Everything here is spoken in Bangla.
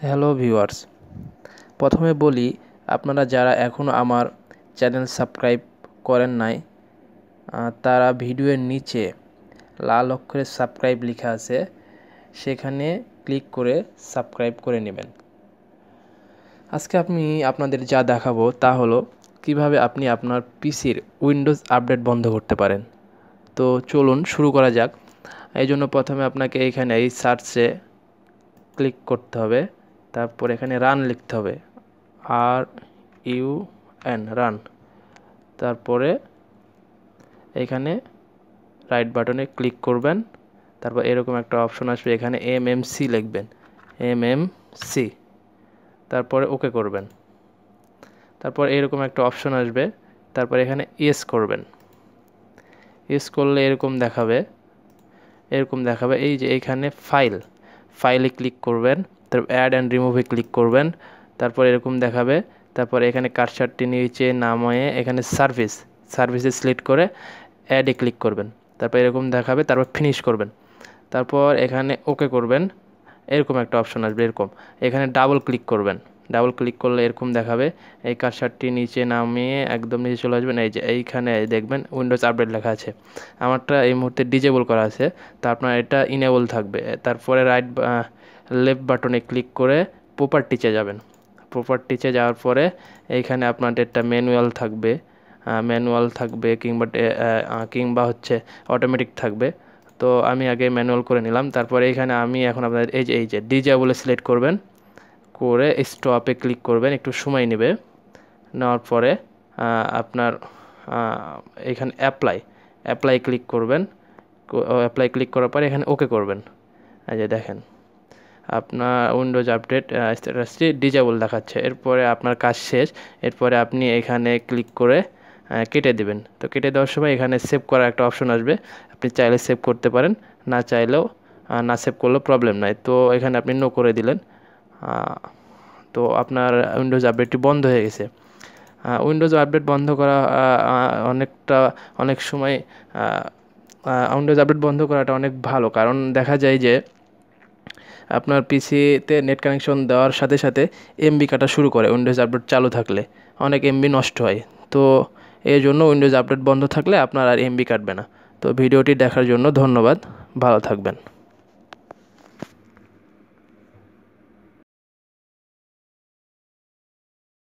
হ্যালো ভিউয়ার্স, প্রথমে বলি আপনারা যারা এখনও আমার চ্যানেল সাবস্ক্রাইব করেন নাই তারা ভিডিওর নিচে লাল অক্ষরে সাবস্ক্রাইব লেখা আছে, সেখানে ক্লিক করে সাবস্ক্রাইব করে নেবেন। আজকে আমি আপনাদের যা দেখাবো তা হলো কিভাবে আপনি আপনার পিসির উইন্ডোজ আপডেট বন্ধ করতে পারেন। তো চলুন শুরু করা যাক। এই জন্য প্রথমে আপনাকে এইখানে এই সার্চে ক্লিক করতে হবে, তারপর এখানে রান লিখতে হবে, RUN রান। তারপরে এখানে রাইট বাটনে ক্লিক করবেন, তারপর এরকম একটা অপশন আসবে, এখানে MMC লিখবেন, MMC, তারপরে ওকে করবেন। তারপর এরকম একটা অপশন আসবে, তারপর এখানে ইয়েস করবেন। ইয়েস করলে এরকম দেখাবে এই যে এইখানে ফাইলে ক্লিক করবেন, তারপর অ্যাড অ্যান্ড রিমুভে ক্লিক করবেন, তারপর এরকম দেখাবে। তারপর এখানে কার্সারটি নিচে নামিয়ে এখানে সার্ভিসে সিলেক্ট করে অ্যাডে ক্লিক করবেন, তারপর এরকম দেখাবে, তারপর ফিনিশ করবেন। তারপর এখানে ওকে করবেন, এরকম একটা অপশন আসবে, এখানে ডাবল ক্লিক করবেন। ডাবল ক্লিক করলে এরকম দেখাবে, এই কার্সারটি নিচে নামিয়ে একদম নিচে চলে আসবেন, এই যে এইখানে দেখবেন উইন্ডোজ আপডেট লেখা আছে। আমারটা এই মুহূর্তে ডিজেবল করা আছে, তো আপনার এটা ইনেবল থাকবে। তারপরে লেফট বাটনে ক্লিক করে প্রপার্টিতে যাবেন। প্রপার্টিতে যাওয়ার পরে এইখানে আপনাদের একটা ম্যানুয়াল থাকবে কিংবা হচ্ছে অটোমেটিক থাকবে। তো আমি আগে ম্যানুয়াল করে নিলাম। তারপরে এইখানে আমি এখন আপনাদের এই যে ডিজেবলে সিলেক্ট করবেন, করে স্টপে ক্লিক করবেন, একটু সময় নেবে। নেওয়ার পরে আপনার এখানে অ্যাপ্লাই ক্লিক করবেন। অ্যাপ্লাই ক্লিক করার পরে এখানে ওকে করবেন। এই যে দেখেন আপনার উইন্ডোজ আপডেট স্ট্যাটাসটি ডিজেবল দেখাচ্ছে। এরপরে আপনার কাজ শেষ। এরপরে আপনি এখানে ক্লিক করে কেটে দেবেন। তো কেটে দেওয়ার সময় এখানে সেভ করার একটা অপশন আসবে, আপনি চাইলে সেভ করতে পারেন, না চাইলেও না সেভ করলেও প্রবলেম নাই। তো এখানে আপনি নো করে দিলেন, তো আপনার উইন্ডোজ আপডেটটি বন্ধ হয়ে গেছে। উইন্ডোজ আপডেট বন্ধ করা অনেক সময় উইন্ডোজ আপডেট বন্ধ করাটা অনেক ভালো, কারণ দেখা যায় যে আপনার পিসিতে নেট কানেকশন দেওয়ার সাথে সাথে এমবি কাটা শুরু করে। উইন্ডোজ আপডেট চালু থাকলে অনেক এমবি নষ্ট হয়, তো এই জন্য উইন্ডোজ আপডেট বন্ধ থাকলে আপনার আর এমবি কাটবে না। তো ভিডিওটি দেখার জন্য ধন্যবাদ, ভালো থাকবেন।